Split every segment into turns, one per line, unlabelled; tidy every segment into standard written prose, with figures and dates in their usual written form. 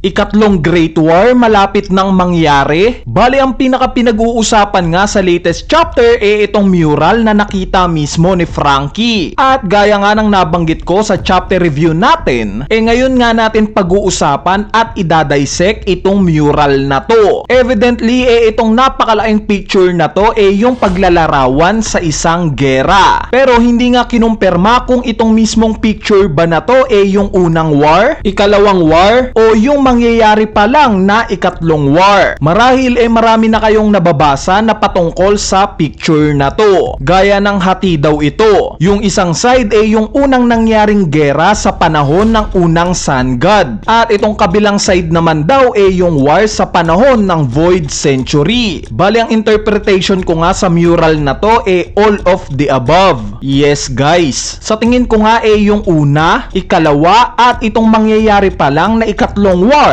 Ikatlong Great War malapit nang mangyari? Bali ang pinag-uusapan nga sa latest chapter itong mural na nakita mismo ni Frankie. At gaya nga ng nabanggit ko sa chapter review natin, ngayon nga natin pag-uusapan at idadissect itong mural na to. Evidently itong napakalaking picture na to yung paglalarawan sa isang gera. Pero hindi nga kinumpirma kung itong mismong picture ba na to yung unang war, ikalawang war, o yung mangyayari pa lang na ikatlong war. Marahil marami na kayong nababasa na patungkol sa picture na to. Gaya ng hati daw ito. Yung isang side yung unang nangyaring gera sa panahon ng unang Sun God. At itong kabilang side naman daw yung war sa panahon ng Void Century. Bali ang interpretation ko nga sa mural na to all of the above. Yes guys. Sa tingin ko nga yung una, ikalawa, at itong mangyayari pa lang na ikatlong war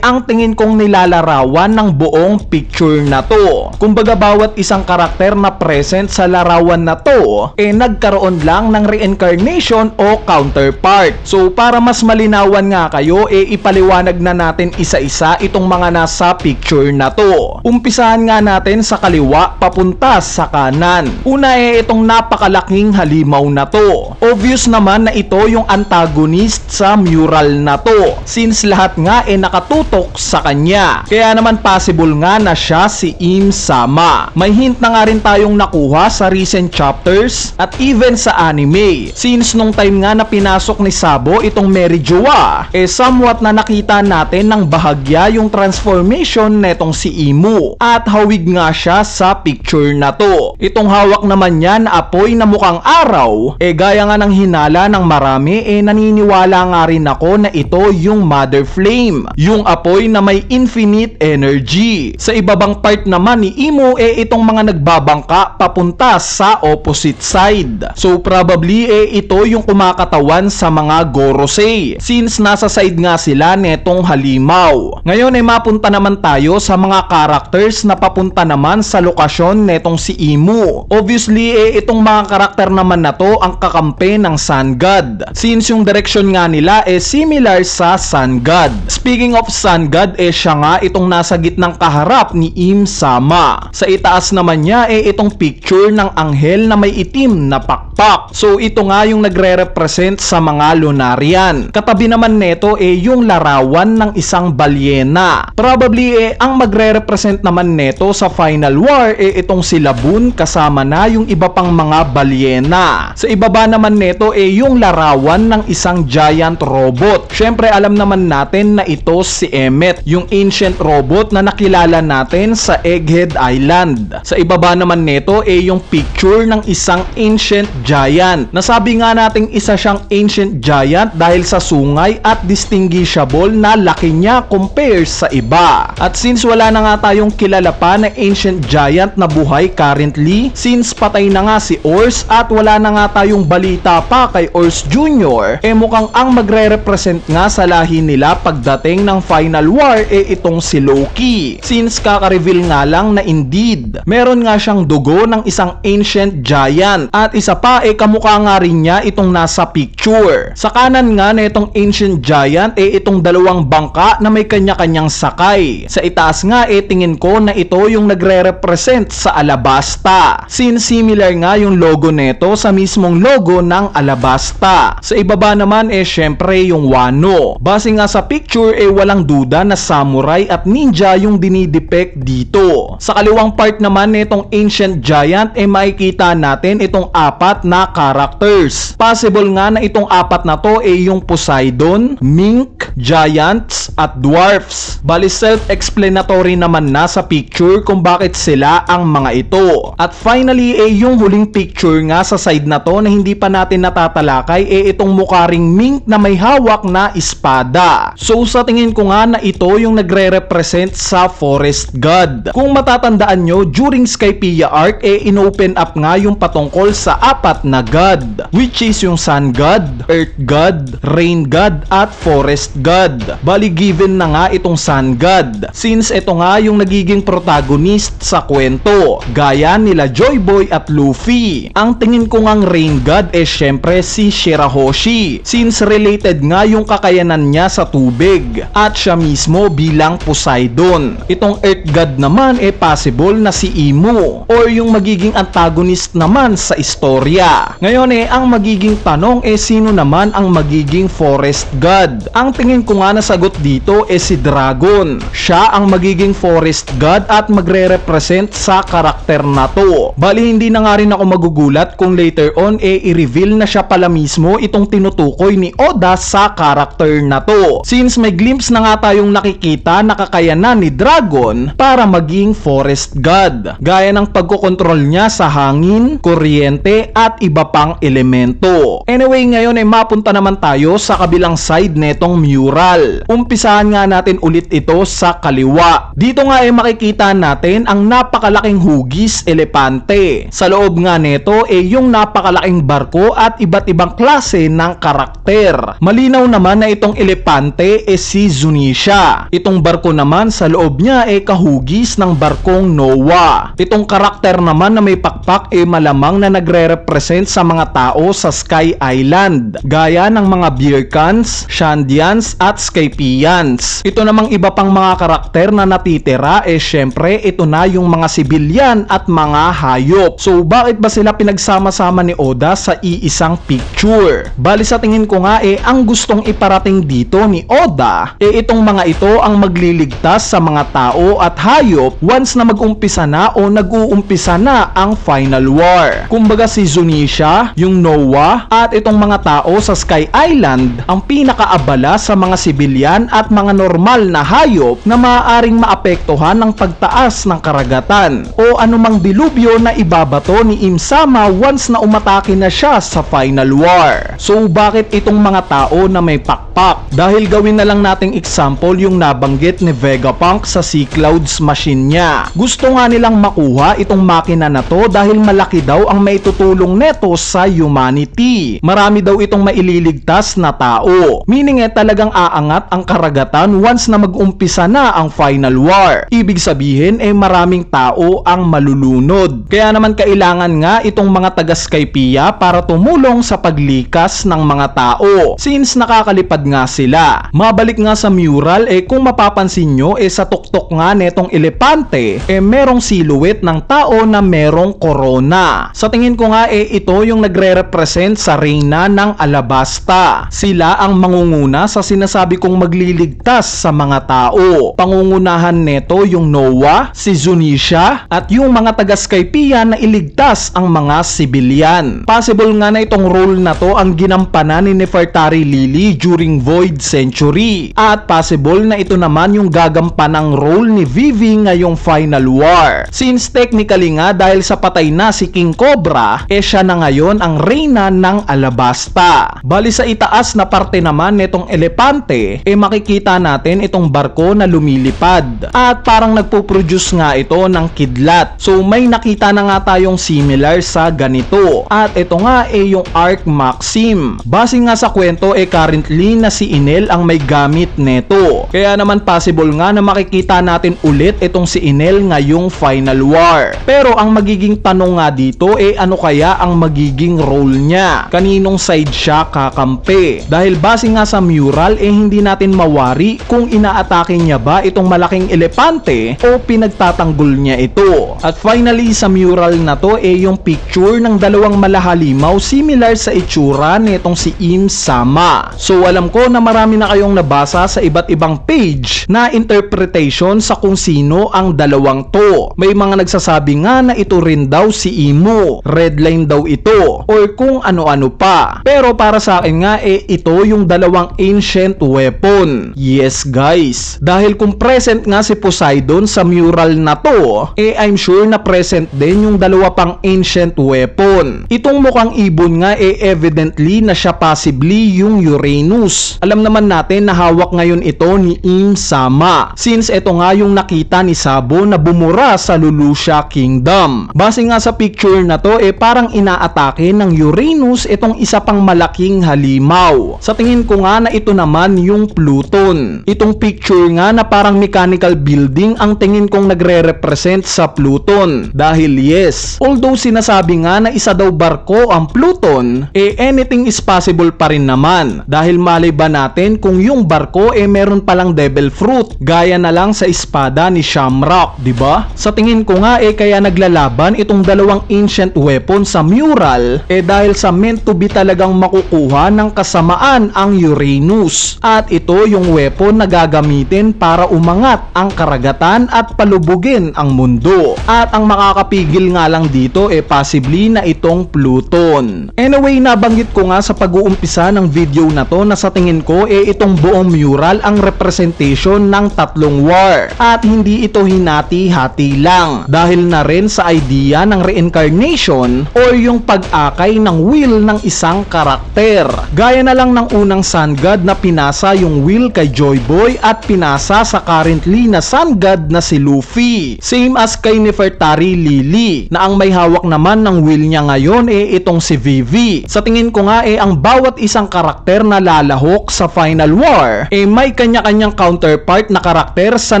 ang tingin kong nilalarawan ng buong picture na to. Kumbaga bawat isang karakter na present sa larawan na to nagkaroon lang ng reincarnation o counterpart. So para mas malinawan nga kayo ipaliwanag na natin isa-isa itong mga nasa picture na to. Umpisahan nga natin sa kaliwa papunta sa kanan. Una itong napakalaking halimaw na to. Obvious naman na ito yung antagonist sa mural na to, since lahat nga nakatutok sa kanya. Kaya naman possible nga na siya si Im Sama. May hint na nga rin tayong nakuha sa recent chapters at even sa anime, since nung time nga na pinasok ni Sabo itong Mary Joa, somewhat na nakita natin ng bahagya yung transformation netong si Imu, at hawig nga siya sa picture na to. Itong hawak naman niya na apoy na mukhang araw, gaya nga ng hinala ng marami, naniniwala nga rin ako na ito yung Mother Flame, yung apoy na may infinite energy. Sa ibabang part naman ni Imu itong mga nagbabangka papunta sa opposite side. So probably ito yung kumakatawan sa mga Gorosei, since nasa side nga sila netong halimaw. Ngayon mapunta naman tayo sa mga characters na papunta naman sa lokasyon netong si Imu. Obviously itong mga karakter naman na to ang kakampi ng Sun God, since yung direction nga nila similar sa Sun God. Speaking of Sun God, siya nga itong nasa gitnang kaharap ni Im Sama. Sa itaas naman niya itong picture ng anghel na may itim na pakpak. So ito nga yung nagre-represent sa mga Lunarian. Katabi naman neto yung larawan ng isang balyena. Probably ang magre-represent naman neto sa Final War itong si Labun kasama na yung iba pang mga balyena. Sa ibaba naman neto yung larawan ng isang giant robot. Syempre alam naman natin na ito si Emmet, yung ancient robot na nakilala natin sa Egghead Island. Sa ibaba naman nito yung picture ng isang ancient giant. Nasabi nga nating isa siyang ancient giant dahil sa sungay at distinguishable na laki niya compare sa iba. At since wala na nga tayong kilala pa na ancient giant na buhay currently, since patay na nga si Ors at wala na nga tayong balita pa kay Ors Jr., mukhang ang magre-represent nga sa lahi nila pagdating ng Final War itong si Loki, since kaka-reveal nga lang na indeed meron nga siyang dugo ng isang ancient giant, at isa pa kamukha nga rin niya itong nasa picture. Sa kanan nga na itong ancient giant itong dalawang bangka na may kanya-kanyang sakay. Sa itaas nga tingin ko na ito yung nagre-represent sa Alabasta, since similar nga yung logo neto sa mismong logo ng Alabasta. Sa ibaba naman syempre yung Wano. Base nga sa picture walang duda na samurai at ninja yung dinidepict dito. Sa kaliwang part naman itong ancient giant makikita natin itong apat na characters. Possible nga na itong apat na to yung Poseidon, Mink, Giants at Dwarfs. Bali self-explanatory naman na sa picture kung bakit sila ang mga ito. At finally yung huling picture nga sa side na to na hindi pa natin natatalakay itong mukha ring Mink na may hawak na espada. So sa tingin ko nga na ito yung nagre-represent sa Forest God. Kung matatandaan nyo, during Skypiea arc inopen up nga yung patungkol sa apat na God, which is yung Sun God, Earth God, Rain God at Forest God. Bali given na nga itong Sun God, since ito nga yung nagiging protagonist sa kwento, gaya nila Joy Boy at Luffy. Ang tingin ko ngang Rain God syempre si Shirahoshi, since related nga yung kakayanan niya sa tubig, at siya mismo bilang Poseidon. Itong Earth God naman possible na si Imo, or yung magiging antagonist naman sa istorya. Ngayon ang magiging tanong sino naman ang magiging Forest God? Ang tingin ko nga na sagot dito si Dragon. Siya ang magiging Forest God at magre-represent sa karakter na to. Bali hindi na nga rin ako magugulat kung later on i-reveal na siya pala mismo itong tinutukoy ni Oda sa karakter na to, since may glimpse na nga tayong nakikita na kakayanan ni Dragon para maging Forest God, gaya ng pagkokontrol niya sa hangin, kuryente at iba pang elemento. Anyway, ngayon mapunta naman tayo sa kabilang side netong mural. Umpisahan nga natin ulit ito sa kaliwa. Dito nga makikita natin ang napakalaking hugis elepante. Sa loob nga nito yung napakalaking barko at iba't ibang klase ng karakter. Malinaw naman na itong elepante si Zunisha. Itong barko naman sa loob niya kahugis ng barkong Noah. Itong karakter naman na may pakpak malamang na nagre-represent sa mga tao sa Sky Island, gaya ng mga Birkans, Shandians at Skypians. Ito namang iba pang mga karakter na natitira syempre ito na yung mga sibilyan at mga hayop. So bakit ba sila pinagsama-sama ni Oda sa iisang picture? Bali sa tingin ko nga ang gustong iparating dito ni Oda itong mga ito ang magliligtas sa mga tao at hayop once na mag-umpisa na o nag-uumpisa na ang Final War. Kumbaga si Zunisha, yung Noah at itong mga tao sa Sky Island ang pinakaabala sa mga sibilyan at mga normal na hayop na maaaring maapektuhan ng pagtaas ng karagatan o anumang dilubyo na ibabato ni Im-sama once na umatake na siya sa Final War. So bakit itong mga tao na may pakpak? Dahil gawin na lang nating example yung nabanggit ni Vegapunk sa Sea Clouds machine niya. Gusto nga nilang makuha itong makina na to dahil malaki daw ang maitutulong neto sa humanity. Marami daw itong maililigtas na tao. Meaning talagang aangat ang karagatan once na mag-umpisa na ang Final War. Ibig sabihin maraming tao ang malulunod. Kaya naman kailangan nga itong mga taga-Skypiea para tumulong sa paglikas ng mga tao, since nakakalipad nga sila. Mabalik nga sa mural kung mapapansin nyo sa tuktok nga netong elepante merong silhouette ng tao na merong corona. Sa tingin ko nga ito yung nagre-represent sa reyna ng Alabasta. Sila ang mangunguna sa sinasabi kong magliligtas sa mga tao. Pangungunahan neto yung Noah, si Zunisha at yung mga taga-Skypiea na iligtas ang mga sibilyan. Possible nga na itong role na to ang ginampanan ni Nefertari Lily during Void Century, at possible na ito naman yung gagampanang role ni Vivi ngayong Final War, since technically nga dahil sa patay na si King Cobra siya na ngayon ang reyna ng Alabasta. Bali sa itaas na parte naman nitong elepante makikita natin itong barko na lumilipad at parang nagpo-produce nga ito ng kidlat. So may nakita na nga tayong similar sa ganito, at ito nga yung Arc Maxim. Base nga sa kwento currently na si Enel ang may gamit neto, kaya naman possible nga na makikita natin ulit itong si Enel ngayong Final War. Pero ang magiging tanong nga dito ano kaya ang magiging role niya? Kaninong side siya kakampi? Dahil base nga sa mural hindi natin mawari kung inaatake niya ba itong malaking elepante o pinagtatanggol niya ito. At finally sa mural na to yung picture ng dalawang malahalimaw similar sa itsura nitong si Im-sama. So alam ko na marami na kayong nabasa sa iba't ibang page na interpretation sa kung sino ang dalawang to. May mga nagsasabi nga na ito rin daw si Imo, Redline daw ito, or kung ano-ano pa. Pero para sa akin nga ito yung dalawang ancient weapon. Yes guys, dahil kung present nga si Poseidon sa mural na to I'm sure na present din yung dalawa pang ancient weapon. Itong mukhang ibon nga evidently na siya possibly yung Uranus. Alam naman natin na hawak ngayon ito ni Im-sama, since ito nga yung nakita ni Sabo na bumura sa Lulusha Kingdom. Base nga sa picture na to parang inaatake ng Uranus itong isa pang malaking halimaw. Sa tingin ko nga na ito naman yung Pluto. Pluton. Itong picture nga na parang mechanical building ang tingin kong nagre-represent sa Pluton. Dahil yes, although sinasabi nga na isa daw barko ang Pluton, anything is possible pa rin naman. Dahil malay ba natin kung yung barko meron palang devil fruit, gaya na lang sa espada ni Shamrock, diba? Sa tingin ko nga kaya naglalaban itong dalawang ancient weapon sa mural dahil sa meant to be talagang makukuha ng kasamaan ang Uranus. At ito yung weapon na gagamitin para umangat ang karagatan at palubugin ang mundo. At ang makakapigil nga lang dito possibly na itong Pluton. Anyway, nabanggit ko nga sa pag-uumpisa ng video na to na sa tingin ko itong buong mural ang representation ng tatlong war. At hindi ito hinati-hati lang dahil na rin sa idea ng reincarnation o yung pag-akay ng will ng isang karakter. Gaya na lang ng unang Sun God na pinasa yung will kay Joy Boy at pinasa sa currently na Sun God na si Luffy. Same as kay Nefertari Lily na ang may hawak naman ng will niya ngayon itong si Vivi. Sa tingin ko nga ang bawat isang karakter na lalahok sa Final War may kanya-kanyang counterpart na karakter sa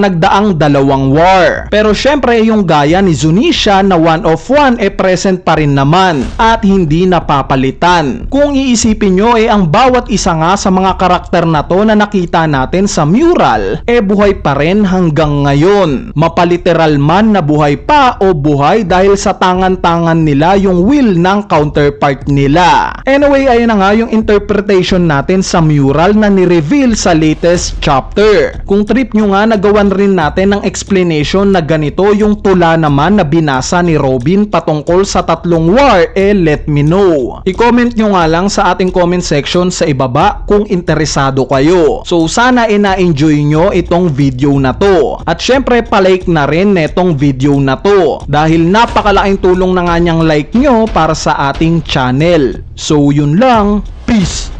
nagdaang dalawang war. Pero syempre yung gaya ni Zunisha na 1 of 1 present pa rin naman at hindi napapalitan. Kung iisipin nyo ang bawat isa nga sa mga karakter na to na nakita natin sa mural buhay pa rin hanggang ngayon. Mapaliteral man na buhay pa o buhay dahil sa tangan-tangan nila yung will ng counterpart nila. Anyway, ayun na nga yung interpretation natin sa mural na ni-reveal sa latest chapter. Kung trip nyo nga, nagawan rin natin ng explanation na ganito yung tula naman na binasa ni Robin patungkol sa tatlong war let me know. I-comment nyo nga lang sa ating comment section sa ibaba kung interesado kayo. So sana na-enjoy nyo itong video na to. At syempre palike na rin netong video na to dahil napakalaking tulong na nga niyang like nyo para sa ating channel. So yun lang, peace!